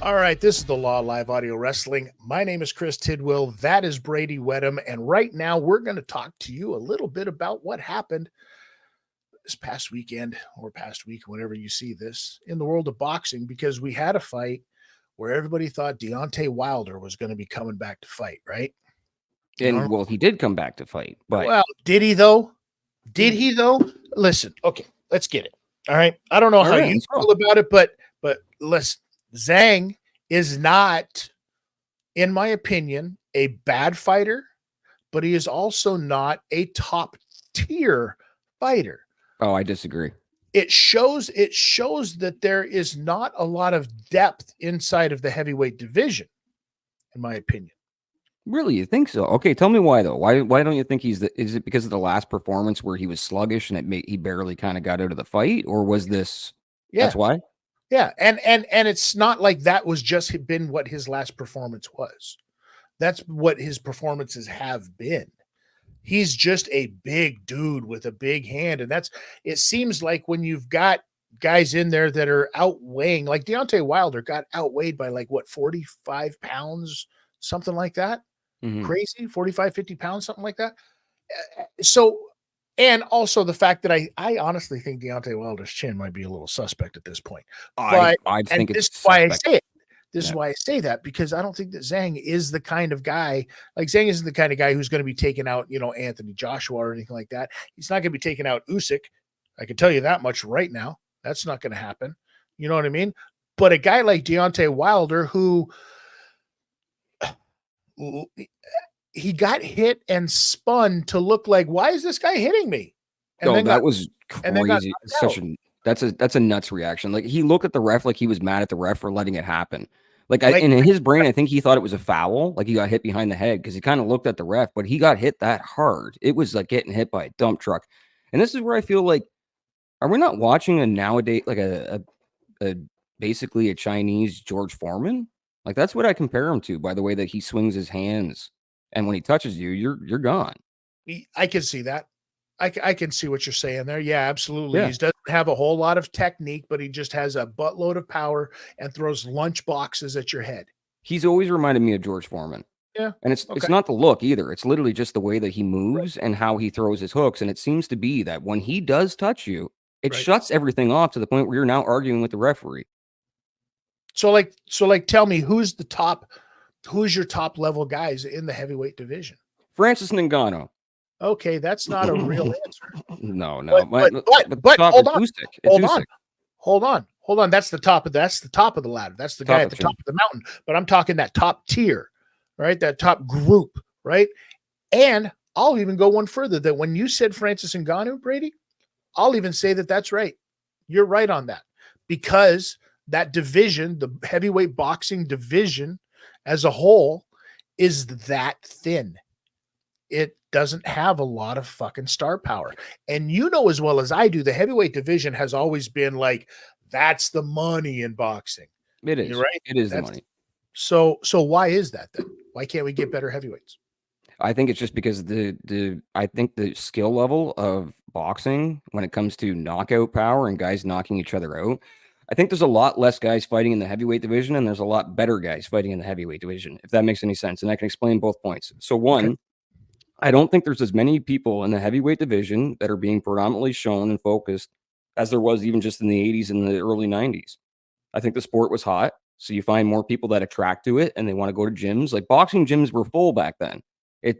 All right, this is the Law Live Audio Wrestling. My name is Chris Tidwell. That is Bradie Wedham. And right now we're going to talk to you a little bit about what happened this past weekend or past week, whenever you see this, in the world of boxing, because we had a fight where everybody thought Deontay Wilder was going to be coming back to fight, right? And well, he did come back to fight, but well, did he though? Did he though? Listen, okay, let's get it. All right. I don't know how you feel about it, but listen, Zhang is not, in my opinion, a bad fighter, but he is also not a top tier fighter. Oh, I disagree. It shows that there is not a lot of depth inside of the heavyweight division, in my opinion. Really, you think so? Okay, tell me why though. Why don't you think is it because of the last performance where he was sluggish and he barely kind of got out of the fight, or was this? Yeah, that's why. Yeah, and it's not like that was just been what his last performance was. That's what his performances have been. He's just a big dude with a big hand, and it seems like when you've got guys in there that are outweighing, like Deontay Wilder got outweighed by 45 pounds, something like that. Mm-hmm. Crazy, 45, 50 pounds, something like that. So, and also the fact that I honestly think Deontay Wilder's chin might be a little suspect at this point. But I think it's why I say it. This is why I say that, because I don't think that Zhang is the kind of guy, Zhang isn't the kind of guy who's going to be taking out, Anthony Joshua or anything like that. He's not going to be taking out Usyk. I can tell you that much right now. That's not going to happen. You know what I mean? But a guy like Deontay Wilder, who he got hit and spun to look like, why is this guy hitting me? And that was crazy. That's a nuts reaction. Like, he looked at the ref like he was mad at the ref for letting it happen. In his brain, I think he thought it was a foul. Like, he got hit behind the head because he kind of looked at the ref, but he got hit that hard. It was like getting hit by a dump truck. And this is where I feel like, are we not watching a nowadays, like a basically a Chinese George Foreman? Like, that's what I compare him to by the way that he swings his hands. And when he touches you, you're gone. I can see that. I can see what you're saying there. Yeah, absolutely. Yeah. He doesn't have a whole lot of technique, but he just has a buttload of power and throws lunch boxes at your head. He's always reminded me of George Foreman. Yeah. And it's not the look either. It's literally just the way that he moves and how he throws his hooks. And it seems to be that when he does touch you, it shuts everything off to the point where you're now arguing with the referee. So tell me, who's your top level guys in the heavyweight division? Francis Ngannou. Okay, that's not a real answer. No. But hold on. That's the top of the ladder. That's the guy at the top of the mountain. But I'm talking that top tier, right? That top group, right? And I'll even go one further. That when you said Francis Ngannou, Bradie, I'll even say that that's right. You're right on that, because that division, the heavyweight boxing division as a whole, is that thin. It doesn't have a lot of fucking star power. And you know as well as I do, the heavyweight division has always been like, that's the money in boxing. It is. You're right. It is the money. So why is that then? Why can't we get better heavyweights? I think it's just because I think the skill level of boxing when it comes to knockout power and guys knocking each other out, I think there's a lot less guys fighting in the heavyweight division and there's a lot better guys fighting in the heavyweight division, if that makes any sense. And I can explain both points. So one, I don't think there's as many people in the heavyweight division that are being predominantly shown and focused as there was even just in the 80s and the early 90s. I think the sport was hot, so you find more people that attract to it and they want to go to gyms. Like, boxing gyms were full back then.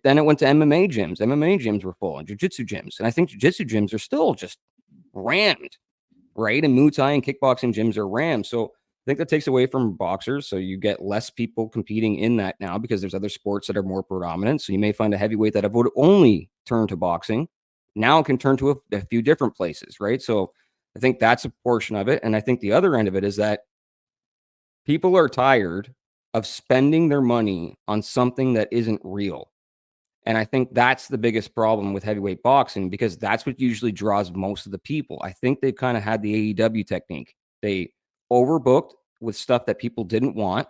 Then it went to MMA gyms. MMA gyms were full, and jiu-jitsu gyms. And I think jiu-jitsu gyms are still just rammed, right? And Muay Thai and kickboxing gyms are rammed. So I think that takes away from boxers. So you get less people competing in that now because there's other sports that are more predominant. So you may find a heavyweight that would only turn to boxing now can turn to a few different places, right? So I think that's a portion of it. And I think the other end of it is that people are tired of spending their money on something that isn't real. And I think that's the biggest problem with heavyweight boxing, because that's what usually draws most of the people. I think they've kind of had the AEW technique. They overbooked with stuff that people didn't want.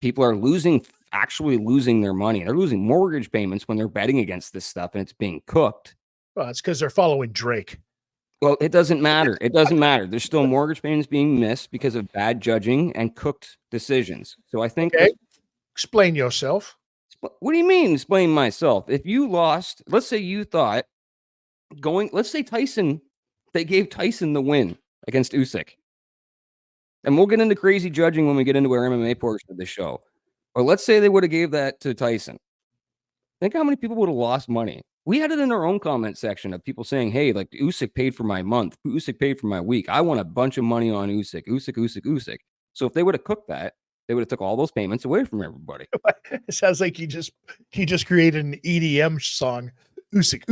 People are actually losing their money. They're losing mortgage payments when they're betting against this stuff and it's being cooked. Well, it's because they're following Drake. Well, it doesn't matter. It doesn't matter. There's still mortgage payments being missed because of bad judging and cooked decisions. So I think Okay, explain yourself. what do you mean explain myself? If you lost, let's say you thought let's say Tyson, they gave Tyson the win against Usyk. And we'll get into crazy judging when we get into our MMA portion of the show. Or let's say they would have gave that to Tyson. Think how many people would have lost money. We had it in our own comment section of people saying, hey, like Usyk paid for my month. Usyk paid for my week. I won a bunch of money on Usyk. Usyk. So if they would have cooked that, they would have took all those payments away from everybody. It sounds like he just created an EDM song. Usyk.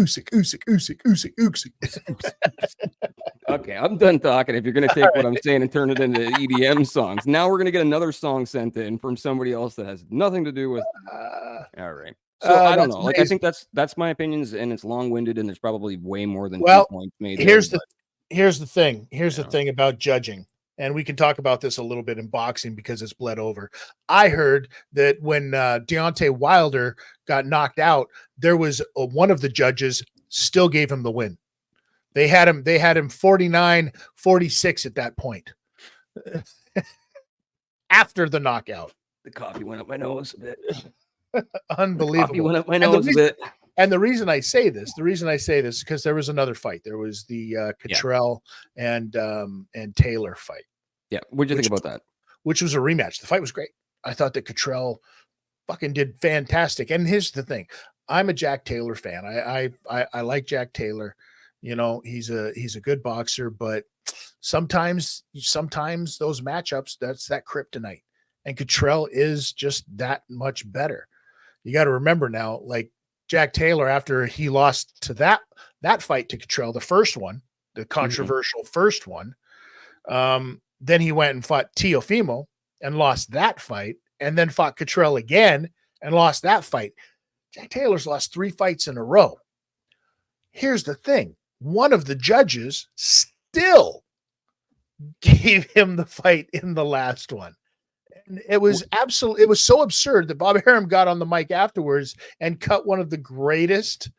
Okay, I'm done talking. If you're going to take what I'm saying and turn it into EDM songs. Now we're going to get another song sent in from somebody else that has nothing to do with. All right. So I don't know. Like, I think that's my opinions, and it's long-winded, and there's probably way more than 2 points made. Here's the thing. Here's the thing about judging, and we can talk about this a little bit in boxing because it's bled over. I heard that when Deontay Wilder got knocked out, there was one of the judges still gave him the win. They had him 49-46 at that point. After the knockout. The coffee went up my nose a bit. Unbelievable. Went up my nose a bit. And the reason I say this, is because there was another fight. There was the Cottrell and Taylor fight. Yeah. What'd you think about that? Which was a rematch. The fight was great. I thought that Cottrell fucking did fantastic. And here's the thing. I'm a Jack Taylor fan. I like Jack Taylor. You know, he's a good boxer, but sometimes those matchups, that's that kryptonite. And Cottrell is just that much better. You got to remember now, like Jack Taylor, after he lost to that fight to Cottrell, the first one, the controversial first one, then he went and fought Teofimo and lost that fight, and then fought Cottrell again and lost that fight. Jack Taylor's lost 3 fights in a row. Here's the thing. One of the judges still gave him the fight in the last one. And it was so absurd that Bob Arum got on the mic afterwards and cut one of the greatest,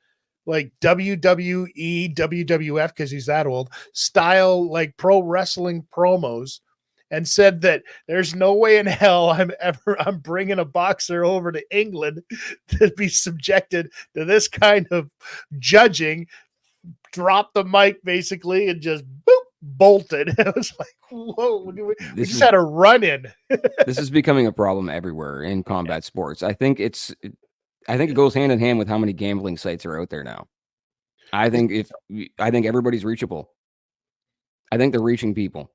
like WWE, WWF, because he's that old, style, like pro wrestling promos, and said that there's no way in hell I'm bringing a boxer over to England to be subjected to this kind of judging. Dropped the mic basically and just boop, bolted. It was like, whoa, we just had a run in. This is becoming a problem everywhere in combat sports. I think it goes hand in hand with how many gambling sites are out there now. I think everybody's reachable. I think they're reaching people.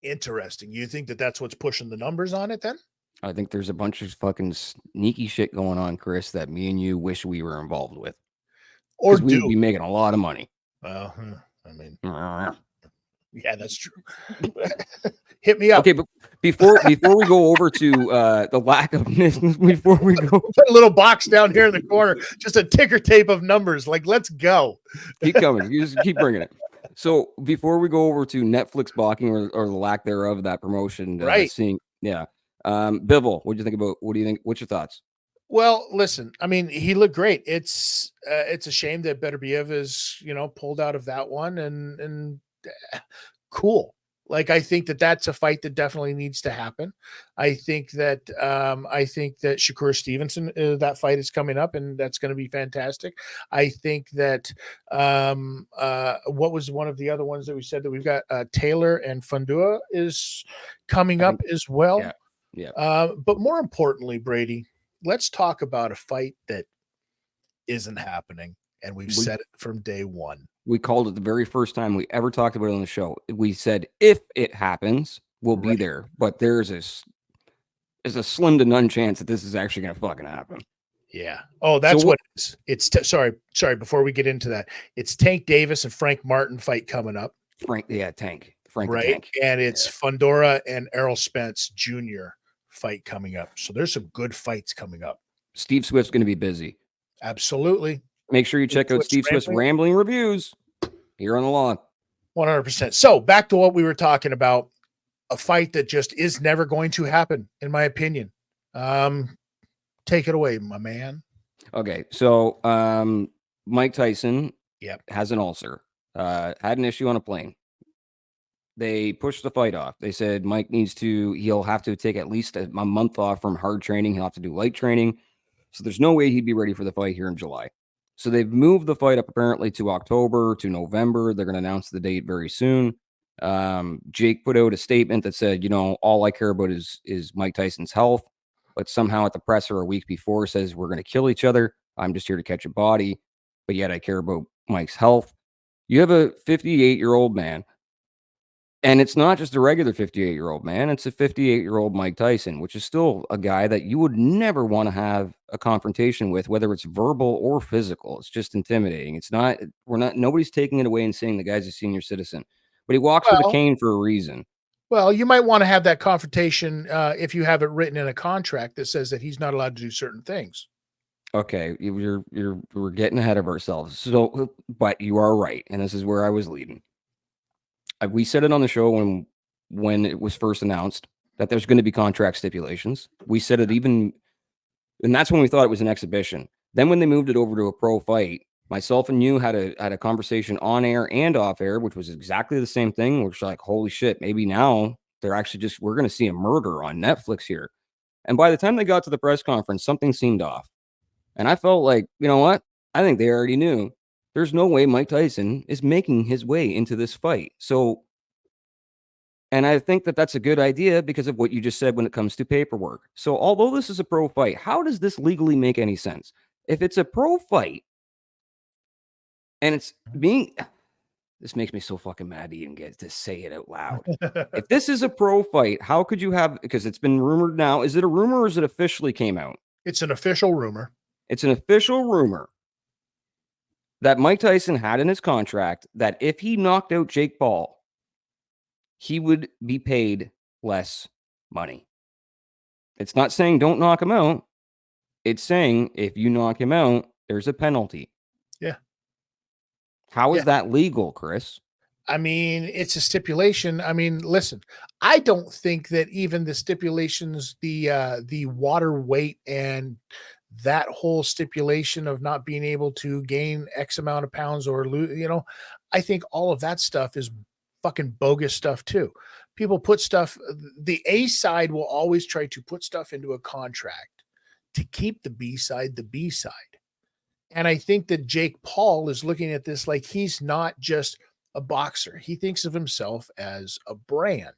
Interesting. You think that that's what's pushing the numbers on it then? I think there's a bunch of fucking sneaky shit going on, Chris, that me and you wish we were involved with. Or we'd be making a lot of money. Well, I mean, yeah, that's true. Hit me up. Okay, but before we go over to the lack of before we go, put a little box down here in the corner, just a ticker tape of numbers. Like, let's go. Keep coming. You just keep bringing it. So before we go over to Netflix blocking or the lack thereof of that promotion, right? Bivol, what do you think about? What do you think? What's your thoughts? Well, listen, I mean, he looked great. It's a shame that Beterbiev is, pulled out of that one and cool. Like, I think that that's a fight that definitely needs to happen. I think that Shakur Stevenson, that fight is coming up and that's going to be fantastic. I think that what was one of the other ones that we said that we've got Taylor and Fundua is coming up as well. Yeah. But more importantly, Bradie, let's talk about a fight that isn't happening. And we've said it from day one. We called it the very first time we ever talked about it on the show. We said, if it happens, we'll be there. But there's a slim to none chance that this is actually going to fucking happen. Yeah. Oh, that's what it is. It's sorry. Before we get into that, it's Tank Davis and Frank Martin fight coming up. Tank. Frank, right. Tank. And it's Fundora and Errol Spence Jr. fight coming up. So there's some good fights coming up. Steve Swift's going to be busy. Absolutely. Make sure you check out Steve Swift's Rambling Reviews here on the lawn. 100%. So back to what we were talking about, a fight that just is never going to happen, in my opinion. Take it away, my man. Okay. So Mike Tyson has an ulcer. had an issue on a plane. They pushed the fight off. They said Mike he'll have to take at least a month off from hard training. He'll have to do light training. So there's no way he'd be ready for the fight here in July. So they've moved the fight up apparently to October, to November. They're going to announce the date very soon. Jake put out a statement that said, all I care about is Mike Tyson's health, but somehow at the presser a week before says we're going to kill each other. I'm just here to catch a body, but yet I care about Mike's health. You have a 58-year-old man. And it's not just a regular 58-year-old man. It's a 58-year-old Mike Tyson, which is still a guy that you would never want to have a confrontation with, whether it's verbal or physical. It's just intimidating. Nobody's taking it away and saying the guy's a senior citizen, but he walks with a cane for a reason. Well, you might want to have that confrontation if you have it written in a contract that says that he's not allowed to do certain things. Okay, we're getting ahead of ourselves. So, but you are right, and this is where I was leading. We said it on the show when it was first announced that there's going to be contract stipulations. We said it and that's when we thought it was an exhibition. Then when they moved it over to a pro fight, myself and you had a conversation on air and off air, which was exactly the same thing. Which like, holy shit, maybe now we're going to see a murder on Netflix here. And by the time they got to the press conference, something seemed off. And I felt like, you know what? I think they already knew. There's no way Mike Tyson is making his way into this fight. So, and I think that that's a good idea because of what you just said when it comes to paperwork. So, although this is a pro fight, how does this legally make any sense? If it's a pro fight and this makes me so fucking mad to even get to say it out loud. If this is a pro fight, how could you because it's been rumored now. Is it a rumor or is it officially came out? It's an official rumor. It's an official rumor that Mike Tyson had in his contract that if he knocked out Jake Paul, he would be paid less money. It's not saying don't knock him out. It's saying if you knock him out, there's a penalty. Yeah. How is that legal, Chris? I mean, it's a stipulation. I mean, listen, I don't think that even the stipulations, the water weight and that whole stipulation of not being able to gain X amount of pounds or lose, I think all of that stuff is fucking bogus stuff too. People put stuff, the A side will always try to put stuff into a contract to keep the B side the B side. And I think that Jake Paul is looking at this like he's not just a boxer. He thinks of himself as a brand.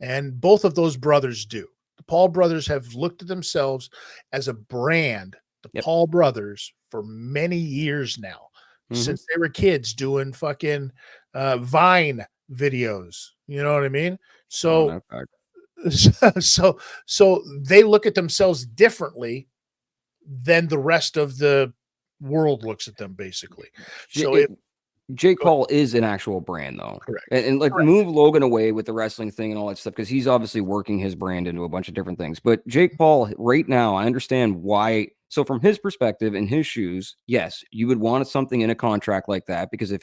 And both of those brothers do. The Paul brothers have looked at themselves as a brand, the Paul brothers, for many years now, since they were kids doing fucking Vine videos. You know what I mean? So, so they look at themselves differently than the rest of the world looks at them, basically. So Jake Paul is an actual brand, though. Correct. And move Logan away with the wrestling thing and all that stuff, because he's obviously working his brand into a bunch of different things. But Jake Paul, right now, I understand why. So from his perspective, in his shoes, yes, you would want something in a contract like that, because if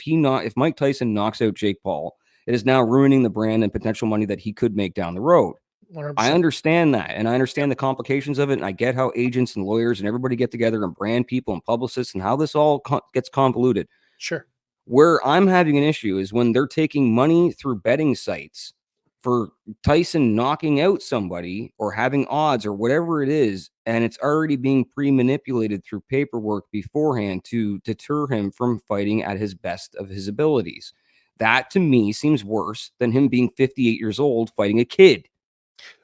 Mike Tyson knocks out Jake Paul, it is now ruining the brand and potential money that he could make down the road. 100%. I understand that, and I understand the complications of it, and I get how agents and lawyers and everybody get together and brand people and publicists and how this all gets convoluted. Sure. Where I'm having an issue is when they're taking money through betting sites for Tyson knocking out somebody or having odds or whatever it is, and it's already being pre-manipulated through paperwork beforehand to deter him from fighting at his best of his abilities. That, to me, seems worse than him being 58 years old fighting a kid.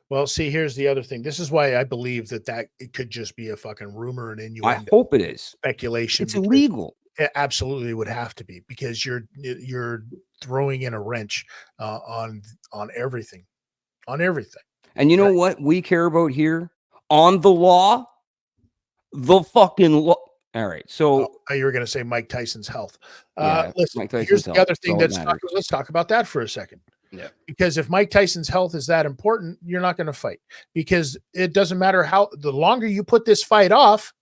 Well, see, here's the other thing. This is why I believe that it could just be a fucking rumor and innuendo. I hope it is. Speculation. It's illegal. It absolutely would have to be, because you're throwing in a wrench on everything, And you know what we care about here on the law? The fucking law. All right. So you were going to say Mike Tyson's health. Yeah, listen, Mike Tyson's here's health. the other thing let's talk about that for a second. Yeah. Because if Mike Tyson's health is that important, you're not going to fight, because it doesn't matter the longer you put this fight off,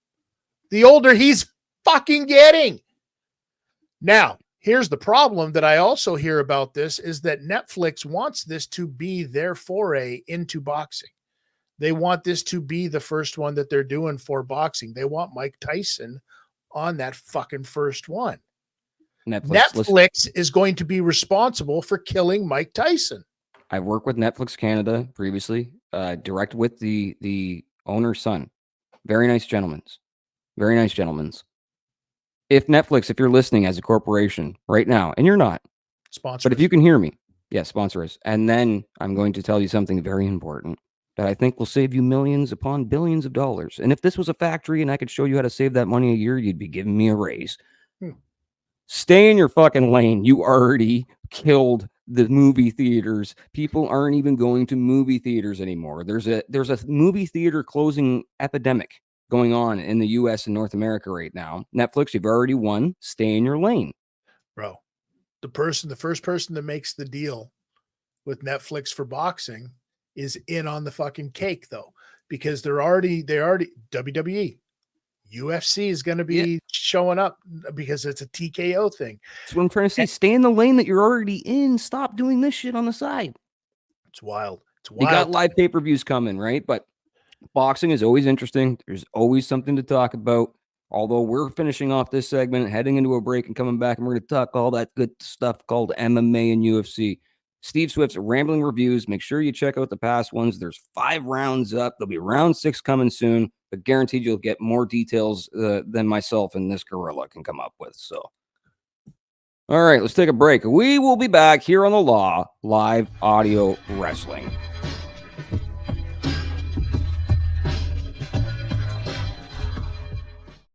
the older he's fucking getting. Now, here's the problem that I also hear about this is that Netflix wants this to be their foray into boxing. They want this to be the first one that they're doing for boxing. They want Mike Tyson on that fucking first one. Netflix is going to be responsible for killing Mike Tyson. I've worked with Netflix Canada previously, direct with the owner's son. Very nice gentlemen. Very nice gentlemen. If Netflix, if you're listening as a corporation right now, and you're not, sponsor, but if you can hear me, yes, sponsor us. And then I'm going to tell you something very important that I think will save you millions upon billions of dollars. And if this was a factory and I could show you how to save that money a year, you'd be giving me a raise. Stay in your fucking lane. You already killed the movie theaters. People aren't even going to movie theaters anymore. There's a movie theater closing epidemic going on in the US and North America right now. Netflix, you've already won. Stay in your lane. Bro, the first person that makes the deal with Netflix for boxing is in on the fucking cake, though, because they already WWE. UFC is going to be showing up because it's a TKO thing. That's what I'm trying to say. Stay in the lane that you're already in. Stop doing this shit on the side. It's wild. It's wild. You got live pay-per-views coming, right? But boxing is always interesting. There's always something to talk about. Although we're finishing off this segment, heading into a break and coming back, and we're going to talk all that good stuff called MMA and UFC. Steve Swift's Rambling Reviews. Make sure you check out the past ones. There's 5 rounds up. There'll be round 6 coming soon, but guaranteed you'll get more details than myself and this gorilla can come up with. So, all right, let's take a break. We will be back here on The Law, live audio wrestling.